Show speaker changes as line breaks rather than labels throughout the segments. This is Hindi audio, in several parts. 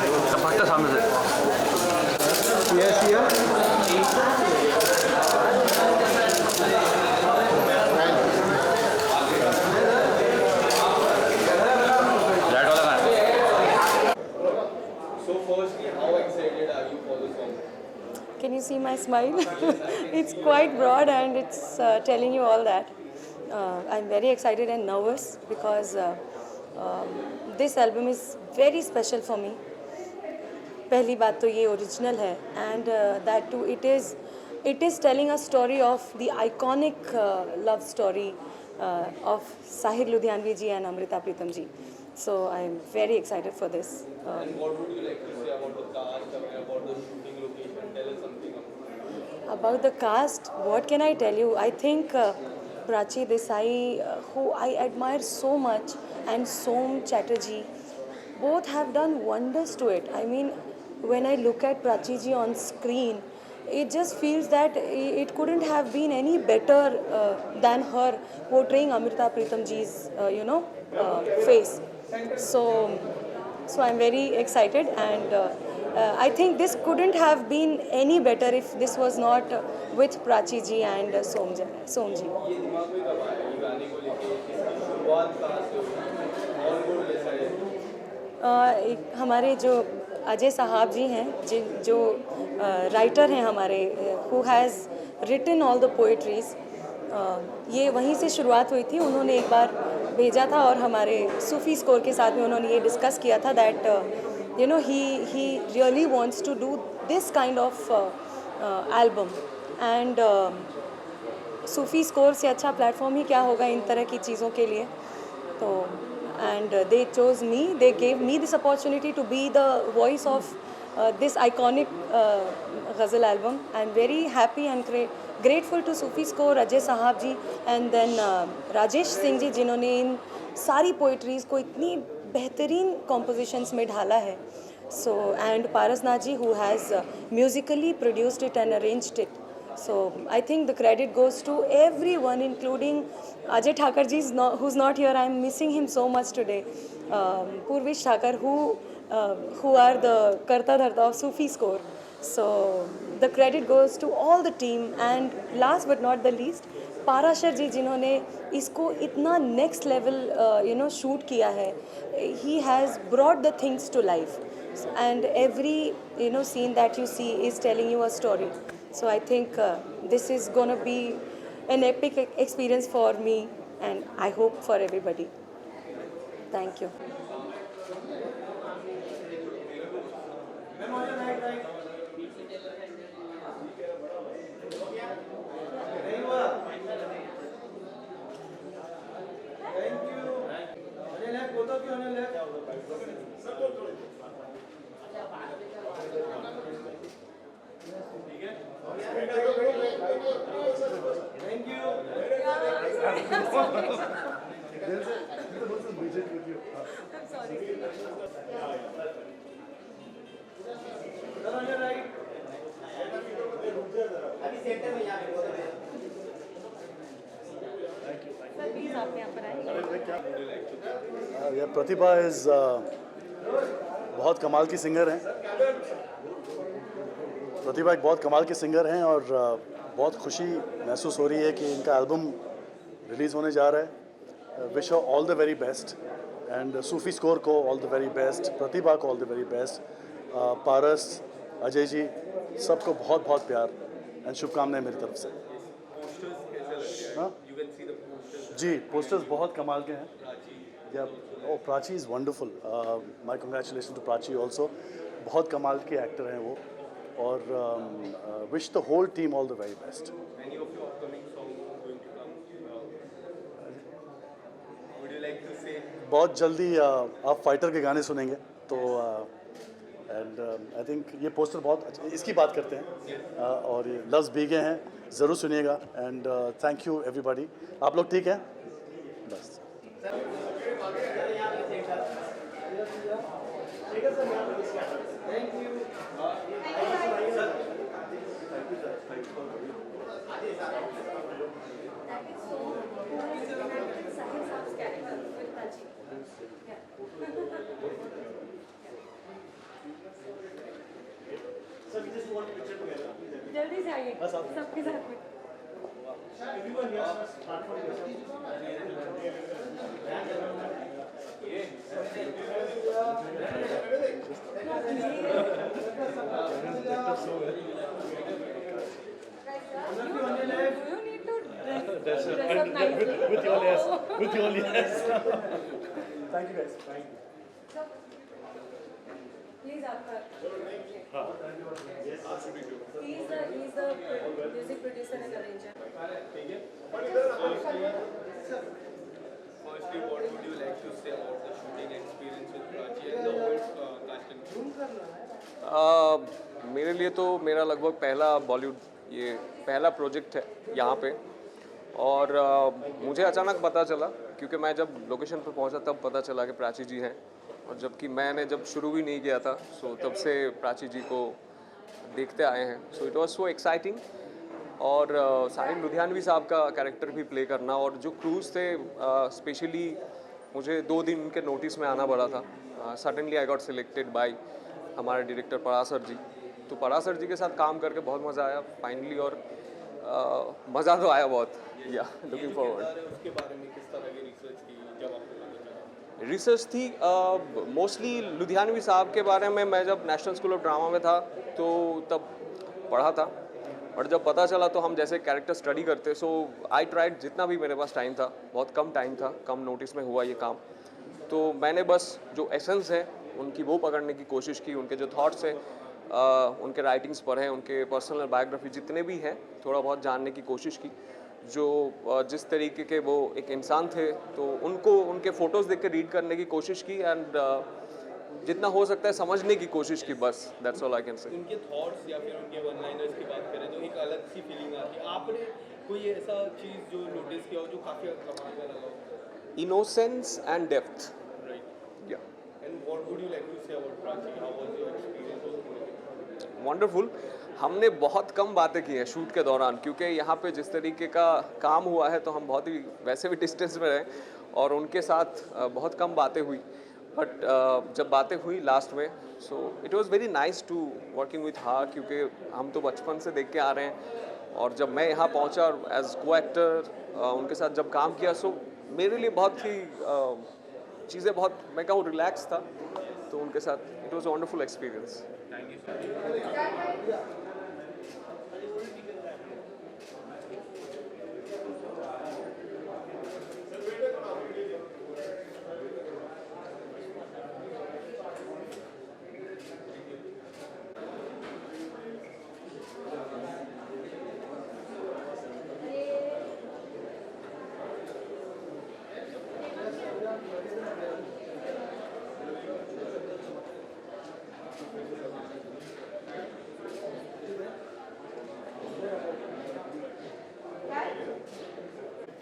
भट्टा सामने से
Yes, here.
लाइट वाला गाना।
So firstly, how excited are you for the song?
Can you see my smile? It's quite broad and it's telling you all that. I'm very excited and nervous because this album is very special for me. पहली बात तो ये ओरिजिनल है and that too it is telling a story of the iconic love story of Sahir Ludhianvi ji and Amrita Pritam ji. So I am very excited for this.
And what would you like to say about the cast, about the shooting location? Tell us something.
About the cast, what can I tell you? I think Prachi Desai, who I admire so much, and Som Chatterjee, both have done wonders to it. I mean, when I look at Prachi ji on screen, it just feels that it couldn't have been any better than her portraying Amrita Pritam ji's, face. So I'm very excited, and I think this couldn't have been any better if this was not with Prachi ji and Som ji.
ये दिमाग में कब आया ये गाने को लेके इसकी शुरुआत कहाँ से हुई और वो कैसा है?
हमारे जो अजय साहब जी हैं जो राइटर हैं हमारे, who has written all the poetries, ये वहीं से शुरुआत हुई थी. उन्होंने एक बार भेजा था और हमारे सूफी स्कोर के साथ में उन्होंने ये डिस्कस किया था that he really wants to do this kind of album. And Sufi Score से अच्छा प्लेटफॉर्म ही क्या होगा इन तरह की चीज़ों के लिए. तो and they chose me, they gave me this opportunity to be the voice of this iconic ghazal album. I'm very happy and grateful to Sufi Score, Ajay Sahab ji, and then Rajesh Singh ji, जिन्होंने इन सारी poetries को इतनी बेहतरीन compositions में ढाला है. So and Paras Naji, who has musically produced it and arranged it. So I think the credit goes to everyone, including Ajay Thakur ji, who's not here. I'm missing him so much today. Purvish Thakur, who are the Karta Dharta of Sufi Score. So the credit goes to all the team. And last but not the least, Parashar जी, जिन्होंने इसको इतना नेक्स्ट लेवल शूट किया है. He has brought the things to life, and every scene that you see is telling you a story. So I think this is gonna be an epic experience for me, and I hope for everybody. Thank you.
Pratibha is बहुत कमाल की सिंगर हैं. प्रतिभा एक बहुत कमाल की सिंगर हैं और बहुत खुशी महसूस हो रही है कि इनका एल्बम रिलीज़ होने जा रहा है. Wish all the very best, and Sufi score को ऑल द वेरी बेस्ट, प्रतिभा को ऑल द वेरी बेस्ट, पारस, अजय जी, सबको बहुत बहुत प्यार एंड शुभकामनाएं मेरी तरफ से. हाँ जी, पोस्टर्स बहुत कमाल के हैं. Yeah Prachi is wonderful. My congratulation to Prachi also. बहुत कमाल के एक्टर हैं वो, और wish the whole team all the very best. बहुत जल्दी आप फाइटर के गाने सुनेंगे तो एंड आई थिंक ये पोस्टर बहुत अच्छा. इसकी बात करते हैं और ये लफ्ज़ भीगे हैं, ज़रूर सुनिएगा. And thank you everybody. आप लोग ठीक हैं? बस.
जल्दी से आइए सबके साथ में। You need to dress up nicely.
With your yes. With your yes. Thank you guys.
Please आपका he's the music producer and arranger.
Firstly, what would you like to say about the shooting experience with Prachi and the whole cast and crew?
मेरे लिए तो मेरा लगभग पहला बॉलीवुड ये पहला प्रोजेक्ट है यहाँ पे। और मुझे अचानक पता चला, क्योंकि मैं जब लोकेशन पर पहुँचा तब पता चला कि प्राची जी हैं, और जबकि मैंने जब शुरू भी नहीं किया था, सो तब से प्राची जी को देखते आए हैं। सो इट वाज सो एक्साइटिंग। और साहिल लुधियानवी साहब का कैरेक्टर भी प्ले करना, और जो क्रूज थे स्पेशली मुझे 2 दिन उनके नोटिस में आना पड़ा था। Suddenly I got selected by हमारे डायरेक्टर परासर जी। तो परासर जी के साथ काम करके बहुत मज़ा आया फाइनली, और मज़ा तो आया बहुत। या लुकिंग फॉरवर्ड।
उसके बारे में किस तरह की रिसर्च की जब आपको पता चला?
रिसर्च थी मोस्टली लुधियानवी साहब के बारे में। मैं जब नेशनल स्कूल ऑफ ड्रामा में था तो तब पढ़ा था, और जब पता चला तो हम जैसे कैरेक्टर स्टडी करते, सो आई ट्राइड जितना भी मेरे पास टाइम था, बहुत कम टाइम था, कम नोटिस में हुआ ये काम, तो मैंने बस जो एसेंस है उनकी वो पकड़ने की कोशिश की। उनके जो थॉट्स हैं उनके राइटिंग्स पर हैं, उनके पर्सनल बायोग्राफी जितने भी हैं थोड़ा बहुत जानने की कोशिश की। जो जिस तरीके के वो एक इंसान थे, तो उनको उनके फ़ोटोज़ देख के रीड करने की कोशिश की, एंड जितना हो सकता है समझने की कोशिश की, बस that's all I can say.
उनके थॉट्स या फिर उनके वन लाइनर्स की बात करें तो एक अलग सी फीलिंग आती है। आपने कोई ऐसा चीज़ जो नोटिस किया हो जो काफ़ी कमाल का लगा हो?
Innocence and depth.
Right.
Yeah
and what would you like to say about Prachi? How was your experience?
Wonderful. हमने बहुत कम बातें की हैं शूट के दौरान, क्योंकि यहाँ पे जिस तरीके का काम हुआ है तो हम बहुत ही वैसे भी डिस्टेंस में रहे, और उनके साथ बहुत कम बातें हुई। बट जब बातें हुई लास्ट में, so it was very nice to working with her, क्योंकि हम तो बचपन से देख के आ रहे हैं, और जब मैं यहाँ पहुँचा एज को एक्टर उनके साथ जब काम किया, सो मेरे लिए बहुत ही चीज़ें बहुत, मैं कहूँ, रिलैक्स था। तो उनके साथ it was a wonderful experience.
Thank you sir.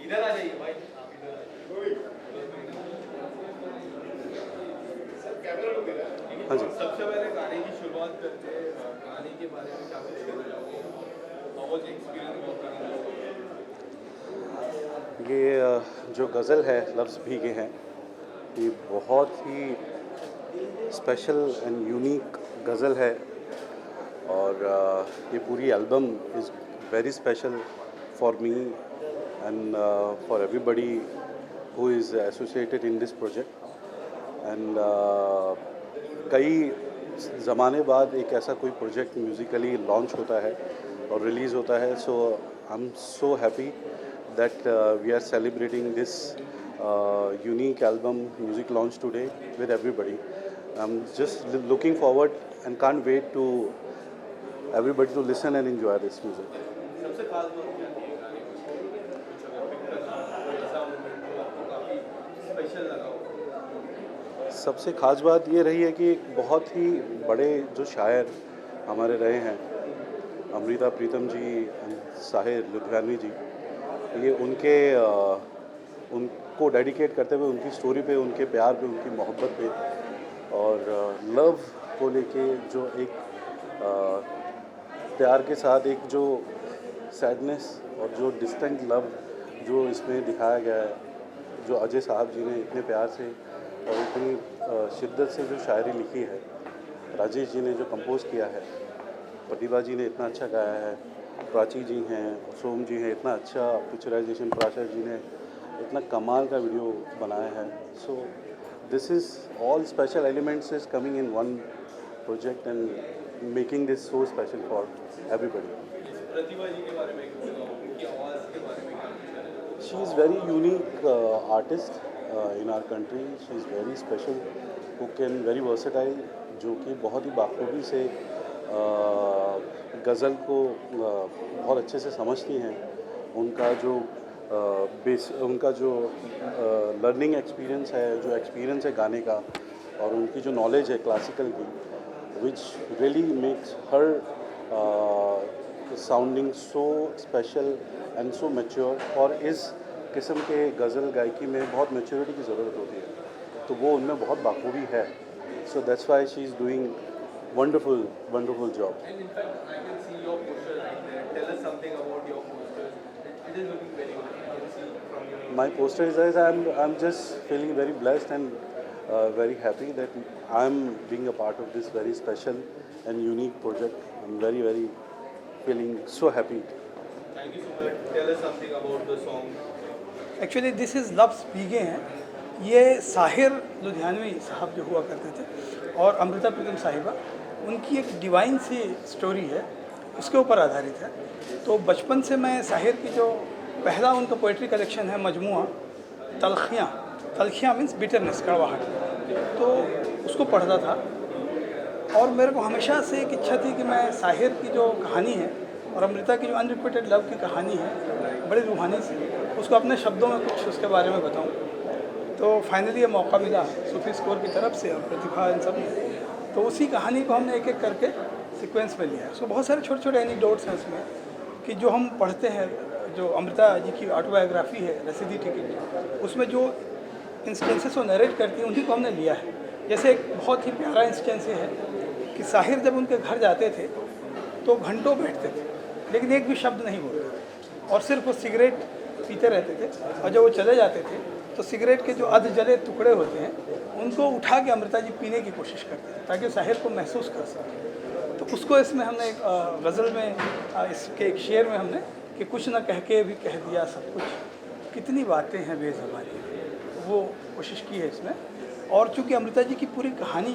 इधर आ जाइए भाई, आप इधर आ जाइए।
हाँ जी।
सबसे पहले गाने की शुरुआत करते हैं। गाने के बारे में क्या कुछ कहना चाहोगे? How was experience working?
ये जो गज़ल है लफ्ज़ भीगे हैं, ये बहुत ही स्पेशल एंड यूनिक गज़ल है, और ये पूरी album is very special for me and for everybody who is associated in this project. And कई ज़माने बाद एक ऐसा कोई प्रोजेक्ट म्यूज़िकली लॉन्च होता है और रिलीज़ होता है, so I am so happy that we are celebrating this unique album music launch today with everybody. I'm just looking forward and can't wait to everybody to listen and enjoy this music.
सबसे खास बात क्या थी गाने में? कुछ अगर पिक करना हो, ऐसा मोमेंट जो आपको काफ़ी स्पेशल लगा हो?
सबसे ख़ास बात ये रही है कि एक बहुत ही बड़े जो शायर हमारे रहे हैं, अमृता प्रीतम जी, साहिर लुधियानवी जी, ये उनको डेडिकेट करते हुए उनकी स्टोरी पे, उनके प्यार पे, उनकी मोहब्बत पे और लव को लेके जो एक प्यार के साथ एक जो सैडनेस और जो डिस्टेंट लव जो इसमें दिखाया गया है, जो अजय साहब जी ने इतने प्यार से और इतनी शिद्दत से जो शायरी लिखी है, राजेश जी ने जो कंपोज़ किया है,
प्रतिभा जी ने इतना अच्छा गाया है, प्राची जी हैं, सोम जी हैं, इतना अच्छा पिक्चराइजेशन, प्राशर जी ने इतना कमाल का वीडियो बनाया है. So this is all special elements is coming in one project and making this so special for everybody.
Pratibha ji के बारे में उनकी आवाज़ के बारे में क्या कहना है?
She is very unique artist in our country. She is very special, who can very versatile, जो कि बहुत ही बाखूबी से गज़ल को बहुत अच्छे से समझती हैं. उनका जो उनका जो लर्निंग एक्सपीरियंस है, जो एक्सपीरियंस है गाने का, और उनकी जो नॉलेज है क्लासिकल की, which really makes her sounding so special and so mature. और इस किस्म के गज़ल गायकी में बहुत मैच्योरिटी की ज़रूरत होती है, तो वो उनमें बहुत बाखूबी है. So that's why she is doing wonderful job.
And in fact, I can see your poster right there. Tell us something about your posters. It is looking very good. I can see from your.
My poster is I'm just feeling very blessed and very happy that I'm being a part of this very special and unique project. I'm very feeling so happy.
Thank you so much. Tell us something about the song.
Actually this is लफ्ज़ भीगे हैं. ये साहिर लुधियानवी साहब जो हुआ करते थे और अमृता प्रीतम साहिबा, उनकी एक डिवाइन सी स्टोरी है, उसके ऊपर आधारित है. तो बचपन से मैं साहिर की जो पहला उनका पोइट्री कलेक्शन है मजमुआ तलखियाँ मीन्स बिटरनेस, कड़वाहट, तो उसको पढ़ता था. और मेरे को हमेशा से एक इच्छा थी कि मैं साहिर की जो कहानी है और अमृता की जो अनरिक्वेटेड लव की कहानी है, बड़ी रूहानी सी, उसको अपने शब्दों में कुछ उसके बारे में बताऊं. तो फाइनली ये मौका मिला सूफी स्कोर की तरफ से और प्रतिभा इन सब ने. तो उसी कहानी को हमने एक एक करके सीक्वेंस में लिया है. सो बहुत सारे छोटे छोटे एनीडोट्स हैं उसमें कि जो हम पढ़ते हैं. जो अमृता जी की ऑटोबायोग्राफी है रसीदी टिकट, उसमें जो इंस्टेंसेस वो नरेट करती हैं उन्हीं को हमने लिया है. जैसे एक बहुत ही प्यारा इंस्टेंस ये है कि साहिर जब उनके घर जाते थे तो घंटों बैठते थे लेकिन एक भी शब्द नहीं बोलते थे और सिर्फ वो सिगरेट पीते रहते थे. और जब वो चले जाते थे तो सिगरेट के जो अध जले टुकड़े होते हैं उनको उठा के अमृता जी पीने की कोशिश करते थे ताकि साहिर को महसूस कर सकें. तो उसको इसमें हमने एक गज़ल में इसके एक शेर में हमने कि कुछ न कह के भी कह दिया सब कुछ, कितनी बातें हैं बेज़बानी, वो कोशिश की है इसमें. और चूँकि अमृता जी की पूरी कहानी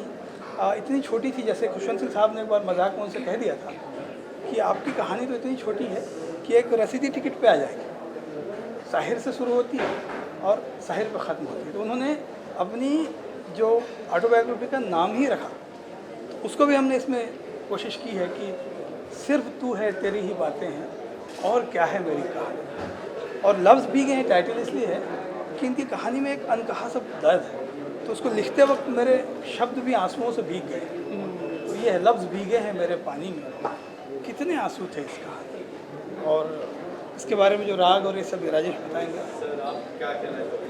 इतनी छोटी थी, जैसे खुशवंत सिंह साहब ने एक बार मजाक में उनसे कह दिया था कि आपकी कहानी तो इतनी छोटी है कि एक रसीदी टिकट पे आ जाएगी, साहिर से शुरू होती है और साहिर पे ख़त्म होती है. तो उन्होंने अपनी जो ऑटोबायोग्राफी का नाम ही रखा, तो उसको भी हमने इसमें कोशिश की है कि सिर्फ तू है तेरी ही बातें हैं और क्या है मेरी कहानी. और लफ्ज़ भीगे हैं टाइटल इसलिए है कि इनकी कहानी में एक अनकहा सब दर्द है, तो उसको लिखते वक्त मेरे शब्द भी आंसुओं से भीग गए. तो ये है लफ्ज़ भीगे हैं मेरे पानी में, कितने आंसू थे इस कहानी. और इसके बारे में जो राग और ये सब राजेश बताएंगे.
सर आप क्या कहना चाहोगे?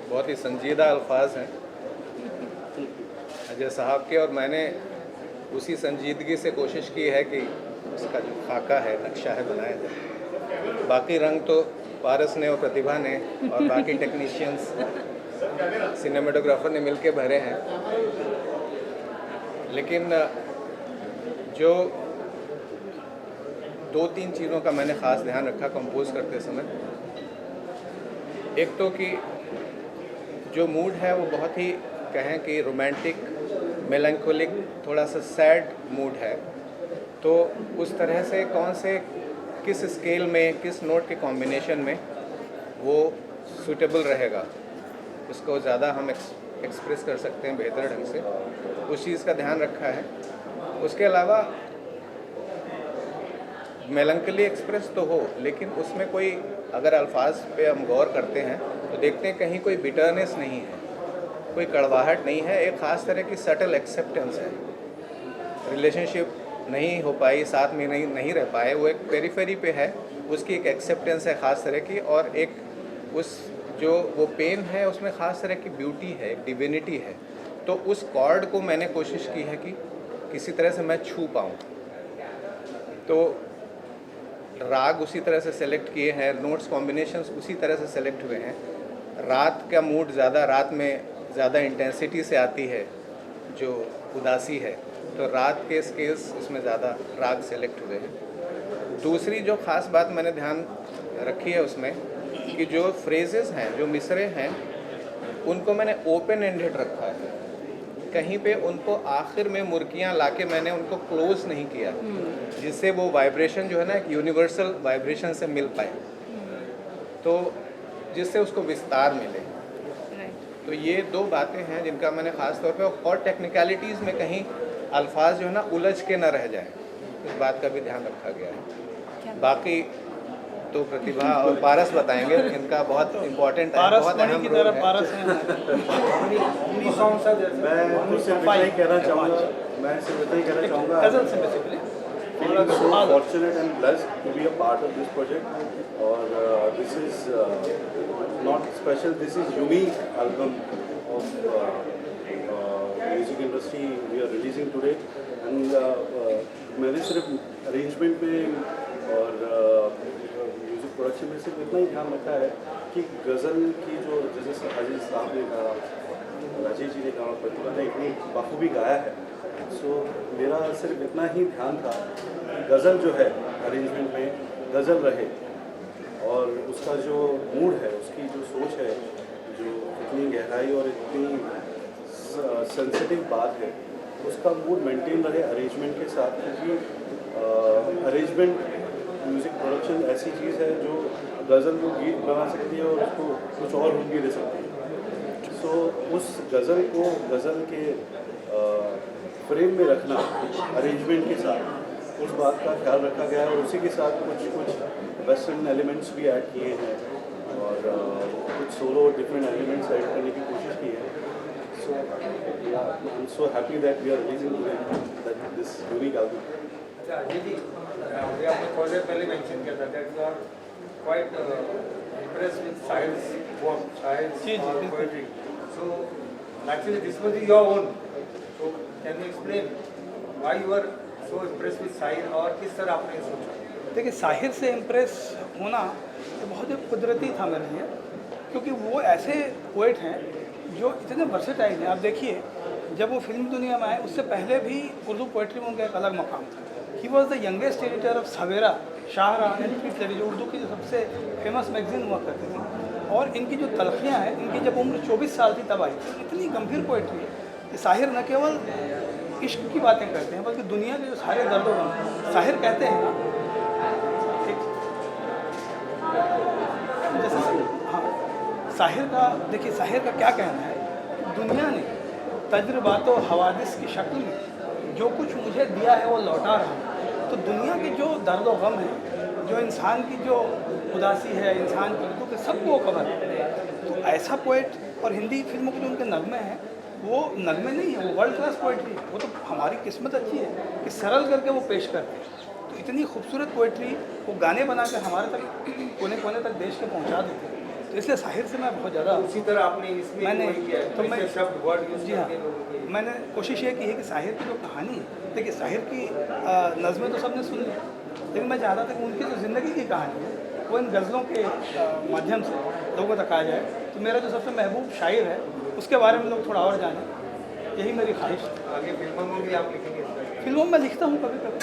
बहुत ही संजीदा अल्फाज हैं अजय साहब के, और मैंने उसी संजीदगी से कोशिश की है कि उसका जो खाका है, नक्शा है, बनाया जाए. बाकी रंग तो पारस ने और प्रतिभा ने और बाकी टेक्नीशियंस, सिनेमेटोग्राफर ने मिलके भरे हैं. लेकिन जो 2-3 चीज़ों का मैंने ख़ास ध्यान रखा कंपोज करते समय. एक तो कि जो मूड है वो बहुत ही कहें कि रोमांटिक, मेलंकोलिक, थोड़ा सा सैड मूड है. तो उस तरह से कौन से किस स्केल में, किस नोट के कॉम्बिनेशन में वो सूटेबल रहेगा, उसको ज़्यादा हम एक्सप्रेस कर सकते हैं बेहतर ढंग से, उस चीज़ का ध्यान रखा है. उसके अलावा मेलंकली एक्सप्रेस तो हो, लेकिन उसमें कोई अगर अल्फाज पे हम गौर करते हैं तो देखते हैं कहीं कोई बिटरनेस नहीं है, कोई कड़वाहट नहीं है. एक ख़ास तरह की सटल एक्सेप्टेंस है. रिलेशनशिप नहीं हो पाई, साथ में नहीं रह पाए, वो एक पेरीफेरी पे है, उसकी एक एक्सेप्टेंस है ख़ास तरह की. और एक उस जो वो पेन है उसमें ख़ास तरह की ब्यूटी है, एक डिविनिटी है. तो उस कॉर्ड को मैंने कोशिश की है कि किसी तरह से मैं छू पाऊँ. तो राग उसी तरह से सेलेक्ट किए हैं, नोट्स कॉम्बिनेशंस उसी तरह से सेलेक्ट हुए हैं. रात का मूड ज़्यादा, रात में ज़्यादा इंटेंसिटी से आती है, जो उदासी है, तो रात के स्केल्स इसमें ज़्यादा राग सेलेक्ट हुए हैं। दूसरी जो ख़ास बात मैंने ध्यान रखी है उसमें कि जो फ्रेजेस हैं, जो मिसरे हैं, उनको मैंने ओपन एंडेड रखा है। कहीं पे उनको आखिर में मुर्कियाँ लाके मैंने उनको क्लोज नहीं किया, जिससे वो वाइब्रेशन जो है ना एक यूनिवर्सल वाइब्रेशन से मिल पाए, तो जिससे उसको विस्तार मिले। तो ये दो बातें हैं जिनका मैंने ख़ास तौर पे, और टेक्निकलिटीज़ में कहीं अल्फाज जो है ना उलझ के ना रह जाए, इस बात का भी ध्यान रखा गया है। बाकी तो प्रतिभा और पारस बताएंगे, इनका बहुत इम्पोर्टेंट है, बहुत अहम रोल है।
पारस हैं।
मैं सिर्फ इतना ही कहना चाहूँगा
गजल से basically
feeling so fortunate and blessed to be a part of this project. और this is not special, this is unique album of music industry we are releasing today. And मैंने सिर्फ अरेंजमेंट में और म्यूज़िक प्रोडक्शन में सिर्फ इतना ही ध्यान रखा है कि गज़ल की जो, जैसे अजीज साहब ने कहा, राजेश जी ने कहा, प्रतिभा ने इतनी बखूबी गाया है, सो मेरा सिर्फ इतना ही ध्यान था कि गज़ल जो है अरेंजमेंट में गज़ल रहे, और उसका जो मूड है, उसकी जो सोच है, जो इतनी गहराई और इतनी सेंसिटिव बात है, उसका मूड मेंटेन रहे अरेंजमेंट के साथ। क्योंकि अरेंजमेंट म्यूज़िक प्रोडक्शन ऐसी चीज़ है जो गज़ल को गीत बना सकती है और उसको कुछ और रूप भी दे सकती है। सो उस गज़ल को गज़ल के फ्रेम में रखना अरेंजमेंट के साथ, उस बात का ख्याल रखा गया है, और उसी के साथ कुछ वेस्टर्न एलिमेंट्स भी ऐड किए हैं और कुछ सोलो डिफरेंट एलिमेंट्स ऐड करने की कोशिश की है। So I am so happy that we are releasing this unique album.
अच्छा अजय जी, अभी आपने थोड़ी देर पहले मेंशन किया था that you are quite impressed with science work, science और poetry, so actually this was your own, so can you explain why you are so impressed with Sahir और किस तरह आपने सोचा?
देखिए, साहिर से इम्प्रेस होना ये बहुत ही कुदरती था मेरे लिए, क्योंकि वो ऐसे पोएट हैं जो इतने वर्सेटाइल हैं। आप देखिए, जब वो फिल्म दुनिया में आए उससे पहले भी उर्दू पोएट्री में उनका एक अलग मकाम था। He was the youngest editor of Savera, Shahrah and literary, जो उर्दू की जो सबसे फेमस मैगजीन हुआ करती थी। और इनकी जो तलखियाँ हैं, इनकी जब उम्र 24 साल थी तब आई थी। इतनी गंभीर पोएट्री है कि साहिर न केवल इश्क की बातें करते हैं, बल्कि दुनिया के जो सारे दर्द गम, साहिर कहते हैं ना, जैसे हाँ, साहिर का देखिए, साहिर का क्या कहना है, दुनिया ने तजुर्बात व हवादिस की शक्ल में जो कुछ मुझे दिया है वो लौटा रहा हूँ। तो दुनिया के जो दर्द व गम है, जो इंसान की जो उदासी है, इंसान की दुख है, सबको कवर है। तो ऐसा पोएट, और हिंदी फिल्मों के जो उनके नगमे हैं, वो नगमे नहीं है, वो वर्ल्ड क्लास पोएट्री है। वो तो हमारी किस्मत अच्छी है कि सरल करके वो पेश करते हैं। तो इतनी खूबसूरत पोएट्री वो गाने बनाकर हमारे तक कोने कोने तक देश के पहुंचा देते हैं। तो इसलिए साहिर से मैं बहुत ज़्यादा,
उसी तरह आपने इसमें
मैंने
तो मैं शब्द वर्ड यूज
जी हाँ,
करके लोगों के
मैंने कोशिश ये की है कि साहिर की जो कहानी है, देखिए साहिर की नज़में तो सबने सुन ली, लेकिन मैं चाहता था कि उनकी जो ज़िंदगी की कहानी है वो इन गज़लों के माध्यम से लोगों तक आ जाए। तो मेरा जो सबसे महबूब शायर है उसके बारे में लोग थोड़ा और जानें, यही मेरी ख्वाहिश है।
आगे फिल्मों में भी आप लिखेंगे?
फिल्मों में लिखता हूँ कभी कभी।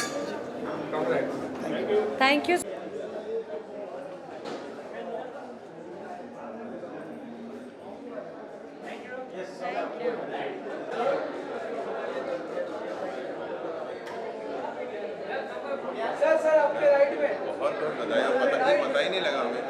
Thank you.
सर आपके राइट में
बहुत बहुत बताया, पता ही नहीं लगा हमें।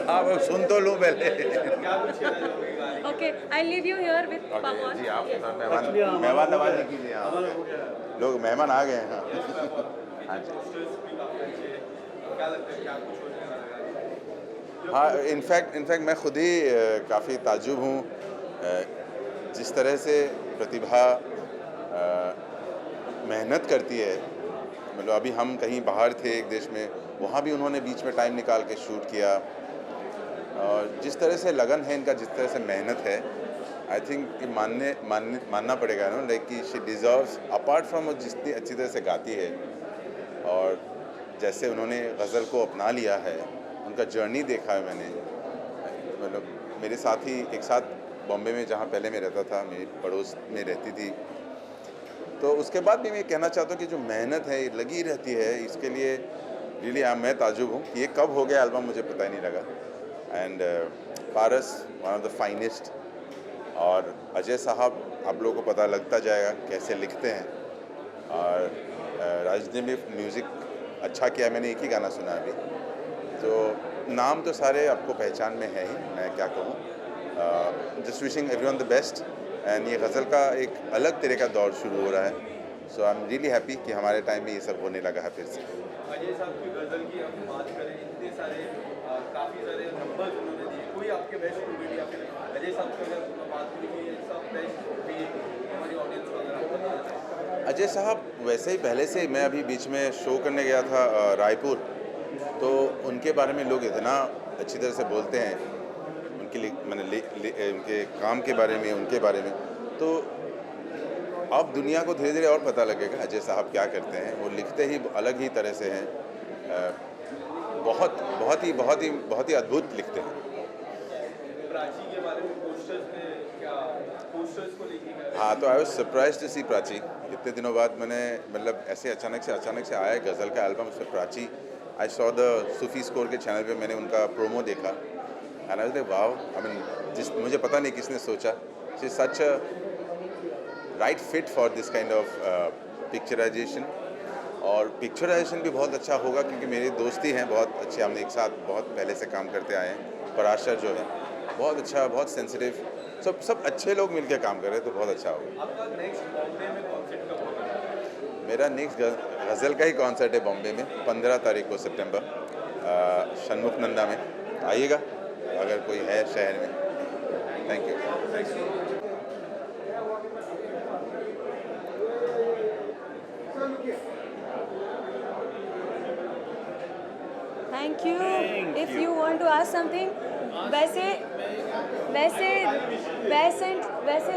हाँ वो सुन तो लूँ पहले।
Okay, I leave you here with
G
Pavan.
आप मेहमान नवाजी कीजिए। आप लोग मेहमान आ गए हैं। हाँ जी, हाँ इनफैक्ट मैं खुद ही काफ़ी ताज्जुब हूँ जिस तरह से प्रतिभा मेहनत करती है। मतलब अभी हम कहीं बाहर थे एक देश में, वहाँ भी उन्होंने बीच में टाइम निकाल के शूट किया, और जिस तरह से लगन है इनका, जिस तरह से मेहनत है, आई थिंक मानना पड़ेगा ना, लाइक कि शी डिज़र्व्स, अपार्ट फ्रॉम वो जितनी अच्छी तरह से गाती है और जैसे उन्होंने गज़ल को अपना लिया है, उनका जर्नी देखा है मैंने। मतलब मेरे साथ ही एक साथ बॉम्बे में जहाँ पहले मैं रहता था, मेरी पड़ोस में रहती थी, तो उसके बाद भी मैं कहना चाहता हूँ कि जो मेहनत है लगी रहती है इसके लिए, रियली मैं ताजुब हूँ कि ये कब हो गया एल्बम मुझे पता ही नहीं लगा। And Paras one of the finest, और अजय साहब आप लोगों को पता लगता जाएगा कैसे लिखते हैं, और राज ने भी म्यूज़िक अच्छा किया। मैंने एक ही गाना सुना अभी, तो नाम तो सारे आपको पहचान में है ही, मैं क्या कहूँ। Just wishing everyone the best. And ये गज़ल का एक अलग तरह का दौर शुरू हो रहा है, so I am really happy कि हमारे टाइम में ये सब होने लगा है फिर से।
अजय साहब की गज़ल की हम बात करें, इतने सारे काफ़ी सारे नंबर्स उन्होंने दिए, कोई आपके बेस्ट मूवी या फिर अजय साहब की अगर बात करें सब बेस्ट भी हमारी ऑडियंस को अगर आप बताना चाहें?
अजय साहब वैसे ही पहले से, मैं अभी बीच में शो करने गया था रायपुर, तो उनके बारे में लोग इतना अच्छी तरह से बोलते हैं, उनके काम के बारे में, उनके बारे में, तो अब दुनिया को धीरे धीरे और पता लगेगा अजय साहब क्या करते हैं। वो लिखते ही अलग ही तरह से हैं, बहुत ही अद्भुत लिखते हैं।
प्राची के बारे में पोस्टर्स में क्या, पोस्टर्स को लेकर?
हाँ, तो आई वाज सरप्राइज टू सी प्राची। इतने दिनों बाद मैंने, मतलब ऐसे अचानक से आया गज़ल का एल्बम, उसमें Prachi. I saw the Sufi Score के चैनल पे मैंने उनका प्रोमो देखा, and I was like wow, I mean मुझे पता नहीं किसने सोचा, she is such a right fit for this kind of picturisation. और पिक्चराइजेशन भी बहुत अच्छा होगा क्योंकि मेरे दोस्ती हैं बहुत अच्छे, हमने एक साथ बहुत पहले से काम करते आए हैं। पराशर जो है बहुत अच्छा, बहुत सेंसिटिव, सब अच्छे लोग मिलकर काम कर रहे हैं, तो बहुत अच्छा होगा।
आपका नेक्स्ट बॉम्बे में कॉन्सर्ट कब होगा?
मेरा नेक्स्ट गज़ल का ही कॉन्सर्ट है बॉम्बे में 15 तारीख को सितंबर, षणमुख नंदा में। आइएगा अगर कोई है शहर में। Thank you.
Thank you. If you want to ask something, वैसे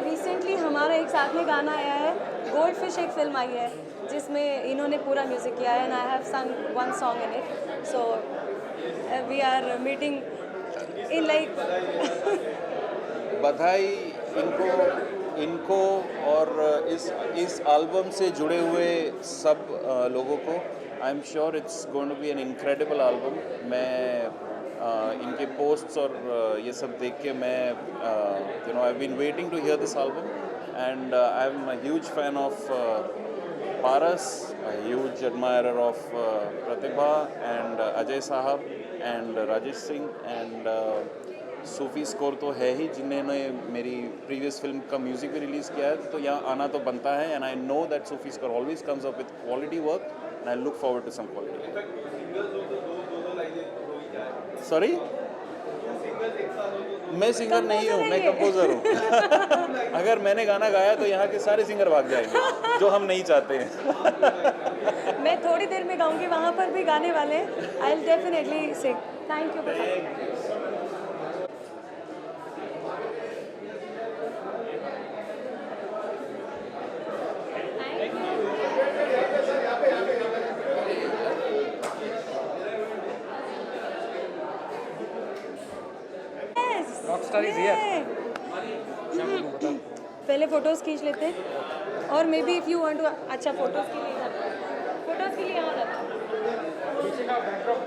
रिसेंटली हमारा एक साथ में गाना आया है, गोल्ड फिश एक फिल्म आई है जिसमें इन्होंने पूरा म्यूज़िक किया है, and I have sung one song in it, so we are meeting in like
बधाई इनको और इस एल्बम से जुड़े हुए सब लोगों को। I am sure it's going to be an incredible album. मैं इनके पोस्ट्स और ये सब देख के मैं I have been waiting to hear this album, and I am a huge fan of Paras, a huge admirer of Pratibha and Ajay Sahab and Rajesh Singh and Sufi Score तो है ही, जिन्होंने मेरी प्रीवियस फिल्म का म्यूज़िक भी रिलीज़ किया है, तो यहाँ आना तो बनता है। And I know that Sufi Score always comes up with quality work, and I look forward to some quality. Sorry, मैं सिंगर नहीं हूँ, मैं कंपोज़र हूँ। अगर मैंने गाना गाया तो यहाँ के सारे सिंगर भाग जाएंगे, जो हम नहीं चाहते हैं।
मैं थोड़ी देर में गाऊंगी, वहाँ पर भी गाने वाले हैं। I will definitely sing. Thank you.
Rockstar is here.
पहले फोटोज खींच लेते हैं, और maybe if you want to, अच्छा फोटोज के लिए यहाँ जाता हूँ।
पीछे का बैकड्रॉप